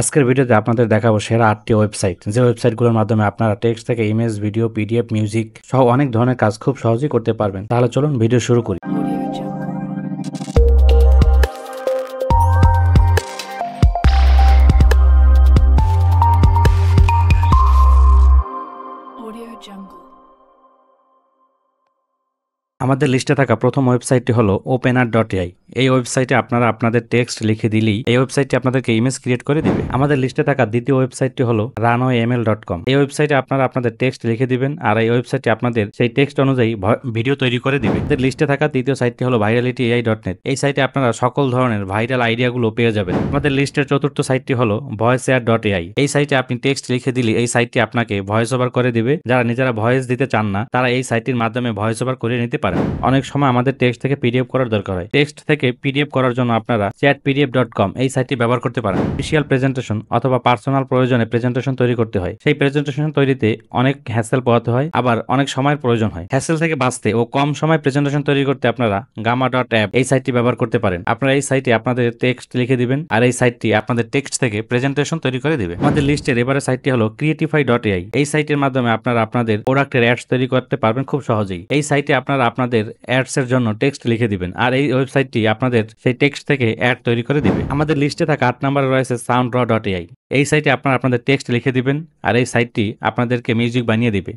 আজকের ভিডিওতে আপনাদের দেখাবো সেরা ৮টি ওয়েবসাইট, যে ওয়েবসাইটগুলোর মাধ্যমে আপনারা টেক্সট থেকে ইমেজ, ভিডিও, পিডিএফ, মিউজিক সহ অনেক ধরনের কাজ খুব সহজেই করতে পারবেন। তাহলে চলুন ভিডিও শুরু করি। Audio Jungle. Audio Jungle. আমাদের লিস্টে থাকা প্রথম ওয়েবসাইটটি হলো opener.ai। এই ওয়েবসাইটে আপনারা আপনাদের টেক্সট লিখে দিলেই এই ওয়েবসাইটটি আপনাদেরকে ইমেজ ক্রিয়েট করে দিবে। আমাদের লিস্টে থাকা দ্বিতীয় ওয়েবসাইটটি হলো runwayml.com। এই ওয়েবসাইটে আপনারা আপনাদের টেক্সট লিখে দিবেন আর এই ওয়েবসাইটে আপনাদের সেই টেক্সট অনুযায়ী ভিডিও তৈরি করে দিবে। আমাদের লিস্টে থাকা তৃতীয় সাইটটি হলো viralityai.net। এই সাইটে আপনারা সকল ধরনের ভাইরাল আইডিয়াগুলো পেয়ে যাবেন। আমাদের লিস্টের চতুর্থ সাইটটি হলো voiceair.ai। এই সাইটে আপনি টেক্সট লিখে দিলে এই সাইটটি আপনাকে ভয়েস ওভার করে দিবে। যারা নিজেরা ভয়েস দিতে চান না তারা এই সাইটটির মাধ্যমে ভয়েস ওভার করে নিতে পারেন। অনেক সময় আমাদের টেক্সট থেকে পিডিএফ করার দরকার হয়। টেক্সট থেকে পিডিএফ করার জন্য আপনারা chatpdf.com এই সাইটটি ব্যবহার করতে পারেন। অফিসিয়াল প্রেজেন্টেশন অথবা পার্সোনাল প্রয়োজনে প্রেজেন্টেশন তৈরি করতে হয়। সেই প্রেজেন্টেশন তৈরিতে অনেক হ্যাসেল পোহাতে হয়, আবার অনেক সময়ের প্রয়োজন হয়। হ্যাসেল থেকে বাঁচতে ও কম সময় প্রেজেন্টেশন তৈরি করতে আপনারা gamma.app এই সাইটটি ব্যবহার করতে পারেন। আপনারা এই সাইটে আপনাদের টেক্সট লিখে দিবেন আর এই সাইটটি আপনাদের টেক্সট থেকে প্রেজেন্টেশন তৈরি করে দিবে। আমাদের লিস্টের এবারে সাইটটি হলো creatify.ai। এই সাইটের মাধ্যমে আপনারা আপনাদের প্রোডাক্টের অ্যাডস তৈরি করতে পারবেন খুব সহজেই। এই সাইটে আপনারা আপনাদের অ্যাডস এর জন্য টেক্সট লিখে দিবেন আর এই ওয়েবসাইটটি আপনাদের সেই টেক্সট থেকে অ্যাড তৈরি করে দিবে। আমাদের লিস্টে থাকা ৮ নম্বরে রয়েছে soundraw.ai। এই সাইটে আপনারা আপনাদের টেক্সট লিখে দিবেন আর এই সাইটটি আপনাদেরকে মিউজিক বানিয়ে দিবে।